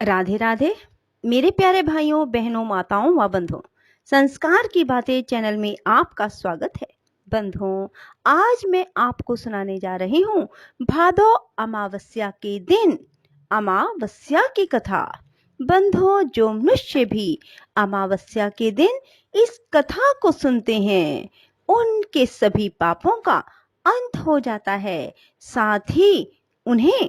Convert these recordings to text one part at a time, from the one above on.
राधे राधे। मेरे प्यारे भाइयों, बहनों, माताओं व बंधुओं, संस्कार की बातें चैनल में आपका स्वागत है। बंधुओं, आज मैं आपको सुनाने जा रही हूँ भादो अमावस्या के दिन अमावस्या की कथा। बंधुओं, जो मनुष्य भी अमावस्या के दिन इस कथा को सुनते हैं उनके सभी पापों का अंत हो जाता है, साथ ही उन्हें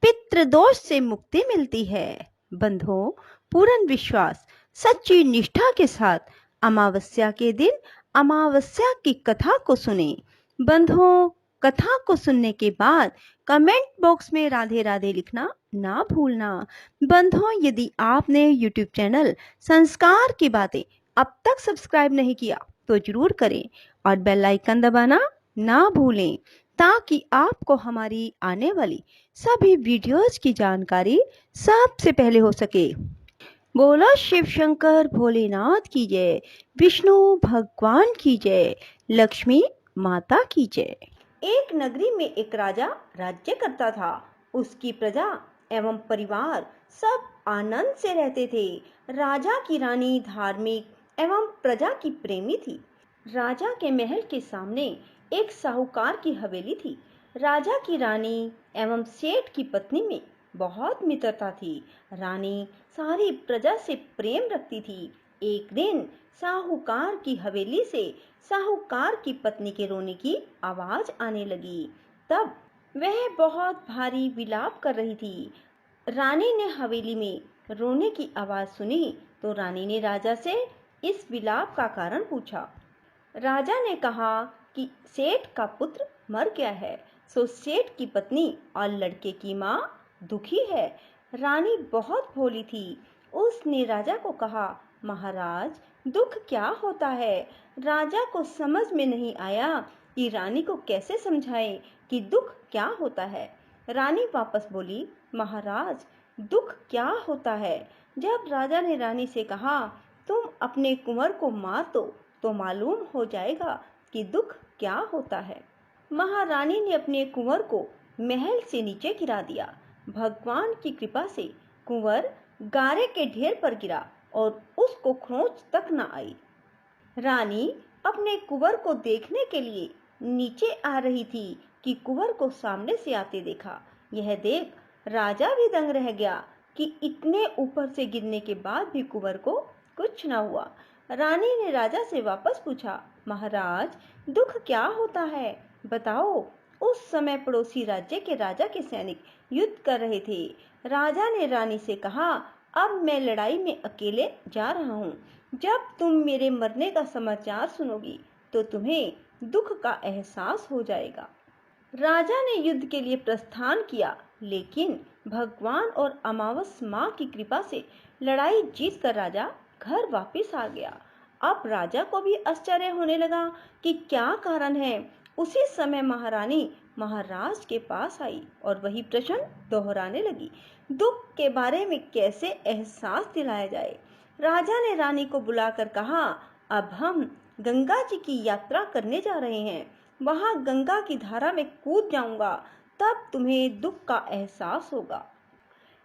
पितृदोष से मुक्ति मिलती है। बंधुओं, पूर्ण विश्वास, सच्ची निष्ठा के साथ अमावस्या के दिन अमावस्या की कथा को सुने। बंधुओं, कथा को सुनने के बाद कमेंट बॉक्स में राधे राधे लिखना ना भूलना। बंधुओं, यदि आपने यूट्यूब चैनल संस्कार की बातें अब तक सब्सक्राइब नहीं किया तो जरूर करें और बेल आइकन दबाना ना भूलें, ताकि आपको हमारी आने वाली सभी वीडियोस की जानकारी सबसे पहले हो सके। बोलो शिव शंकर भोलेनाथ की जय, विष्णु भगवान की जय, लक्ष्मी माता की जय। एक नगरी में एक राजा राज्य करता था। उसकी प्रजा एवं परिवार सब आनंद से रहते थे। राजा की रानी धार्मिक एवं प्रजा की प्रेमी थी। राजा के महल के सामने एक साहूकार की हवेली थी। राजा की रानी एवं सेठ की पत्नी में बहुत मित्रता थी। रानी सारी प्रजा से प्रेम रखती थी। एक दिन साहूकार की हवेली से साहूकार की पत्नी के रोने की आवाज आने लगी। तब वह बहुत भारी विलाप कर रही थी। रानी ने हवेली में रोने की आवाज सुनी तो रानी ने राजा से इस विलाप का कारण पूछा। राजा ने कहा कि सेठ का पुत्र मर गया है, सो सेठ की पत्नी और लड़के की माँ दुखी है। रानी बहुत भोली थी। उसने राजा को कहा, महाराज, दुख क्या होता है? राजा को समझ में नहीं आया कि रानी को कैसे समझाए कि दुख क्या होता है। रानी वापस बोली, महाराज, दुख क्या होता है? जब राजा ने रानी से कहा, तुम अपने कुंवर को मार दो तो मालूम हो जाएगा कि दुख क्या होता है। महारानी ने अपने कुंवर को महल से नीचे गिरा दिया। भगवान की कृपा से कुंवर गारे के ढेर पर गिरा और उसको खरोंच तक न आई। रानी अपने कुंवर को देखने के लिए नीचे आ रही थी कि कुंवर को सामने से आते देखा। यह देख राजा भी दंग रह गया कि इतने ऊपर से गिरने के बाद भी कुंवर को कुछ न हुआ। रानी ने राजा से वापस पूछा, महाराज, दुख क्या होता है? बताओ। उस समय पड़ोसी राज्य के राजा के सैनिक युद्ध कर रहे थे। राजा ने रानी से कहा, अब मैं लड़ाई में अकेले जा रहा हूँ। जब तुम मेरे मरने का समाचार सुनोगी तो तुम्हें दुख का एहसास हो जाएगा। राजा ने युद्ध के लिए प्रस्थान किया, लेकिन भगवान और अमावस माँ की कृपा से लड़ाई जीतकर राजा घर वापस आ गया। अब राजा को भी आश्चर्य होने लगा कि क्या कारण है। उसी समय महारानी महाराज के पास आई और वही प्रश्न दोहराने लगी, दुख के बारे में कैसे एहसास दिलाया जाए। राजा ने रानी को बुलाकर कहा, अब हम गंगा जी की यात्रा करने जा रहे हैं। वहां गंगा की धारा में कूद जाऊंगा, तब तुम्हें दुख का एहसास होगा।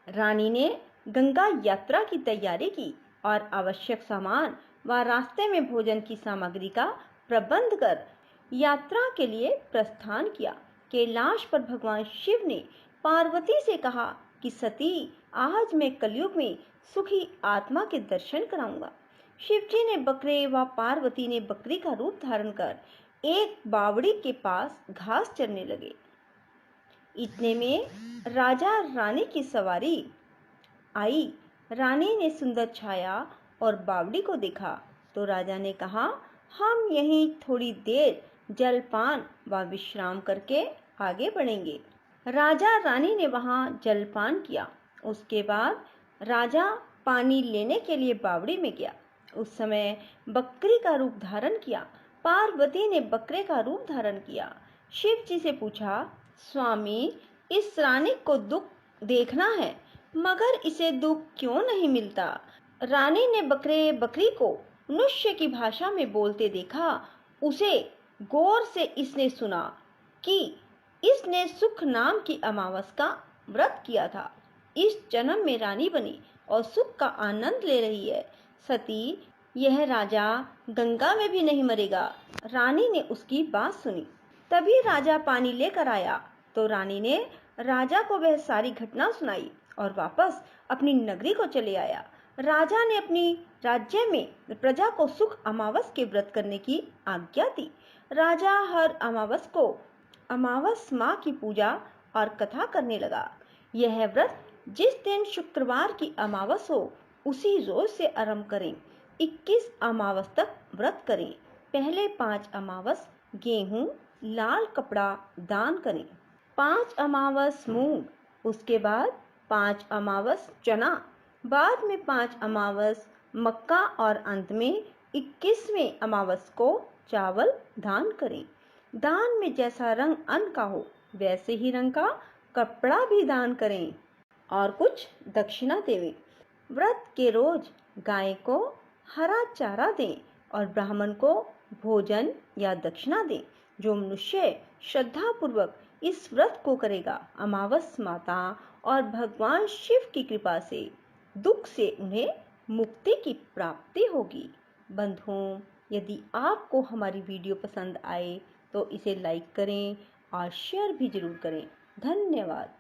रानी ने गंगा यात्रा की तैयारी की और आवश्यक सामान व रास्ते में भोजन की सामग्री का प्रबंध कर यात्रा के लिए प्रस्थान किया। कैलाश पर भगवान शिव ने पार्वती से कहा कि सती, आज मैं कलयुग में सुखी आत्मा के दर्शन कराऊंगा। शिव जी ने बकरे व पार्वती ने बकरी का रूप धारण कर एक बावड़ी के पास घास चरने लगे। इतने में राजा रानी की सवारी आई। रानी ने सुंदर छाया और बावड़ी को देखा तो राजा ने कहा, हम यहीं थोड़ी देर जलपान व विश्राम करके आगे बढ़ेंगे। राजा रानी ने वहां जलपान किया। उसके बाद राजा पानी लेने के लिए बावड़ी में गया। उस समय बकरी का रूप धारण किया। पार्वती ने बकरे का रूप धारण किया। शिव जी से पूछा, स्वामी, इस रानी को दुख देखना है, मगर इसे दुख क्यों नहीं मिलता? रानी ने बकरी को मनुष्य की भाषा में बोलते देखा। उसे गौर से इसने सुना कि इसने सुख नाम की अमावस का व्रत किया था। इस जन्म में रानी बनी और सुख का आनंद ले रही है। सती, यह राजा गंगा में भी नहीं मरेगा। रानी ने उसकी बात सुनी। तभी राजा पानी लेकर आया तो रानी ने राजा को वह सारी घटना सुनाई और वापस अपनी नगरी को चले आया। राजा ने अपनी राज्य में प्रजा को सुख अमावस के व्रत करने की आज्ञा दी। राजा हर अमावस माँ की पूजा और कथा करने लगा। यह व्रत जिस दिन शुक्रवार की अमावस हो उसी रोज से आरंभ करें। 21 अमावस तक व्रत करें। पहले 5 अमावस गेहूं, लाल कपड़ा दान करें। 5 अमावस मूंग, उसके बाद 5 अमावस चना, बाद में 5 अमावस मक्का और अंत में 21वें अमावस को चावल दान करें। दान में जैसा रंग अन्न का हो वैसे ही रंग का कपड़ा भी दान करें और कुछ दक्षिणा देवें। व्रत के रोज गाय को हरा चारा दें और ब्राह्मण को भोजन या दक्षिणा दें। जो मनुष्य श्रद्धापूर्वक इस व्रत को करेगा, अमावस माता और भगवान शिव की कृपा से दुख से उन्हें मुक्ति की प्राप्ति होगी। बंधुओं, यदि आपको हमारी वीडियो पसंद आए तो इसे लाइक करें और शेयर भी जरूर करें। धन्यवाद।